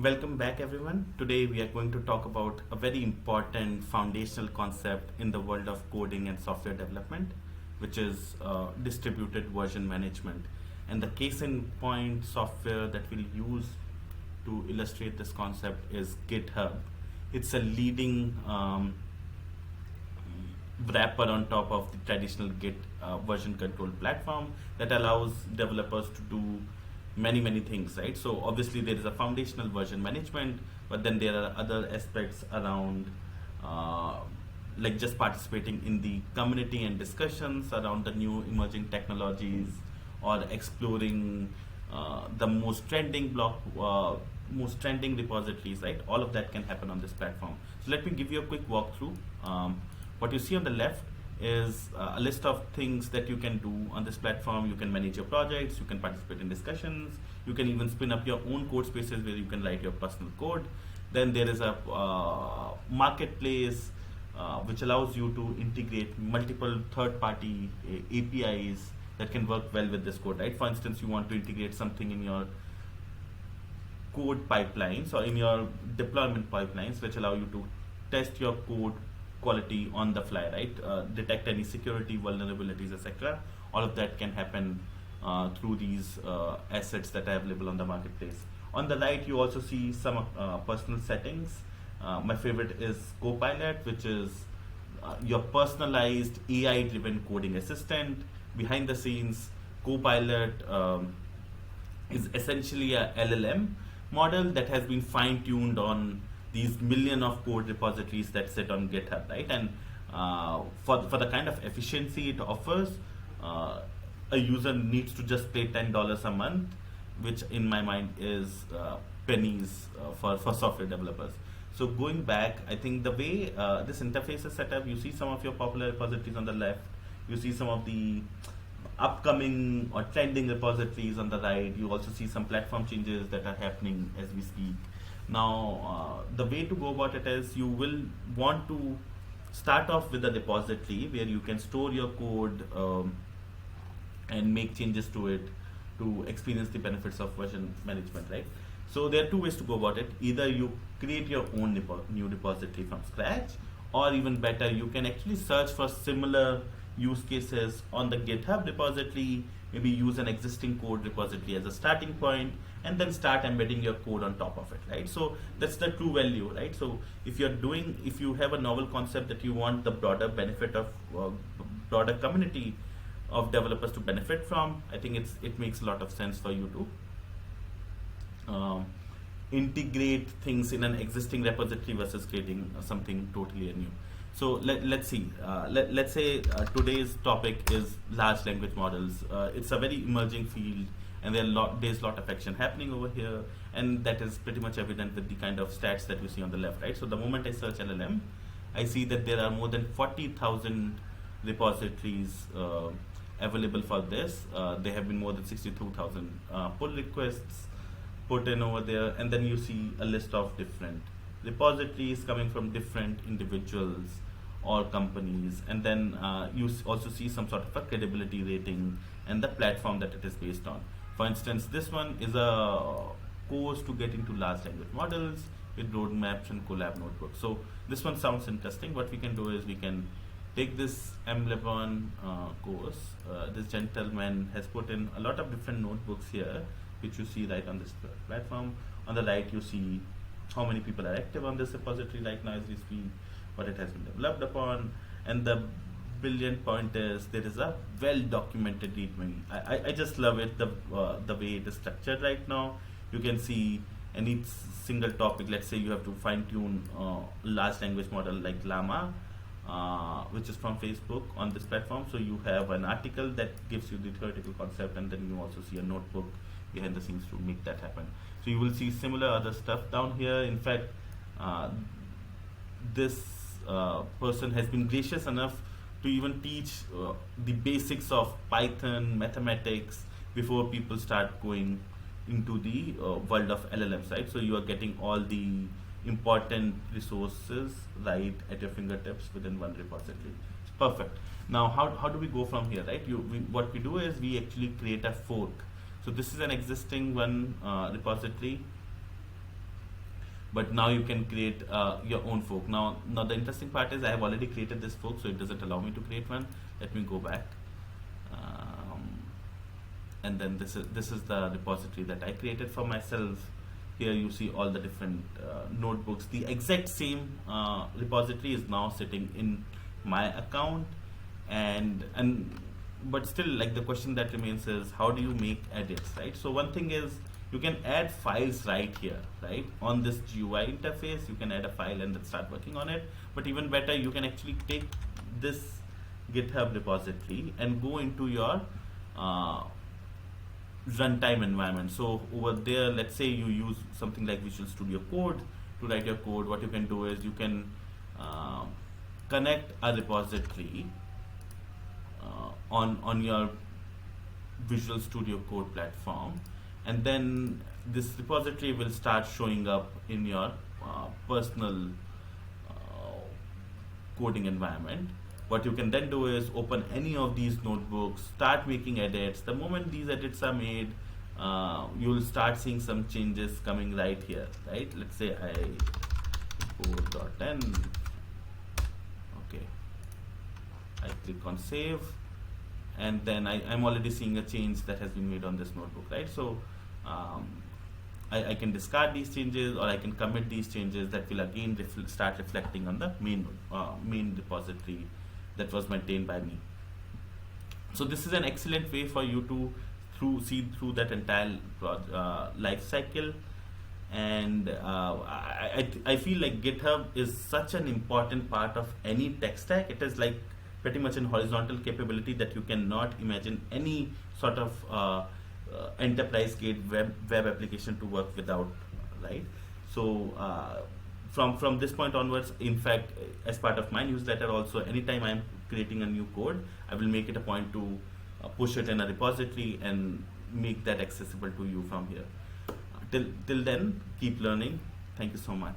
Welcome back, everyone. Today we are going to talk about a very important foundational concept in the world of coding and software development, which is distributed version management. And the case in point software that we'll use to illustrate this concept is GitHub. It's a leading wrapper on top of the traditional Git version control platform that allows developers to do many things, right? So obviously there is a foundational version management, but then there are other aspects around uh, like just participating in the community and discussions around the new emerging technologies, or exploring the most trending repositories, right? All of that can happen on this platform. So let me give you a quick walkthrough. What you see on the left is a list of things that you can do on this platform. You can manage your projects, you can participate in discussions, you can even spin up your own code spaces where you can write your personal code. Then there is a marketplace which allows you to integrate multiple third-party APIs that can work well with this code, right? For instance, you want to integrate something in your code pipelines or in your deployment pipelines, which allow you to test your code quality on the fly, right? Detect any security vulnerabilities, etc. All of that can happen through these assets that are available on the marketplace. On the right, you also see some personal settings. My favorite is Copilot, which is your personalized AI-driven coding assistant. Behind the scenes, Copilot is essentially a LLM model that has been fine-tuned on these million of code repositories that sit on GitHub, right? And for the kind of efficiency it offers, a user needs to just pay $10 a month, which in my mind is pennies for software developers. So going back, I think the way this interface is set up, you see some of your popular repositories on the left, you see some of the upcoming or trending repositories on the right. You also see some platform changes that are happening as we speak. Now, the way to go about it is you will want to start off with a repository where you can store your code and make changes to it to experience the benefits of version management, right? So there are two ways to go about it. Either you create your own new repository from scratch, or even better, you can actually search for similar use cases on the GitHub repository, maybe use an existing code repository as a starting point, and then start embedding your code on top of it, right? So that's the true value, right? So if you have a novel concept that you want the broader benefit of broader community of developers to benefit from, I think it makes a lot of sense for you to integrate things in an existing repository versus creating something totally new. So let's see. Let's say today's topic is large language models. It's a very emerging field, and there's a lot of action happening over here, and that is pretty much evident with the kind of stats that you see on the left, right? So the moment I search LLM, I see that there are more than 40,000 repositories available for this. There have been more than 62,000 pull requests put in over there, and then you see a list of different repositories coming from different individuals or companies, and then you also see some sort of a credibility rating and the platform that it is based on. For instance, this one is a course to get into large language models with roadmaps and collab notebooks. So this one sounds interesting. What we can do is we can take this Mlebon course. This gentleman has put in a lot of different notebooks here, which you see right on this platform. On the right, you see how many people are active on this repository right now as we speak, what it has been developed upon, and the brilliant point is there is a well documented readme. I just love it, the way it is structured right now. You can see any single topic. Let's say you have to fine tune large language model like Llama, which is from Facebook on this platform. So you have an article that gives you the theoretical concept, and then you also see a notebook behind the scenes to make that happen. So you will see similar other stuff down here. In fact, this person has been gracious enough to even teach the basics of Python, mathematics, before people start going into the world of LLMs, right? So you are getting all the important resources right at your fingertips within one repository. It's perfect. Now, how do we go from here, right? What we do is we actually create a fork. So this is an existing one repository. but now you can create your own fork. Now the interesting part is I have already created this fork, so it doesn't allow me to create one. Let me go back. And then this is the repository that I created for myself. Here you see all the different notebooks. The exact same repository is now sitting in my account, and but still, like, the question that remains is, how do you make edits, right? So one thing is, you can add files right here, right? On this GUI interface, you can add a file and then start working on it. But even better, you can actually take this GitHub repository and go into your runtime environment. So over there, let's say you use something like Visual Studio Code to write your code. What you can do is you can connect a repository on your Visual Studio Code platform, and then this repository will start showing up in your personal coding environment. What you can then do is open any of these notebooks, start making edits. The moment these edits are made, you'll start seeing some changes coming right here, right? Let's say I code.n. Okay, I click on save, and then I'm already seeing a change that has been made on this notebook, right? So I can discard these changes, or I can commit these changes that will again start reflecting on the main repository that was maintained by me. So this is an excellent way for you to see through that entire life cycle. And I feel like GitHub is such an important part of any tech stack. It is like pretty much an horizontal capability that you cannot imagine any sort of enterprise grade web application to work without, right? So from this point onwards, in fact, as part of my newsletter also, anytime I'm creating a new code, I will make it a point to push it in a repository and make that accessible to you from here. Till then, keep learning. Thank you so much.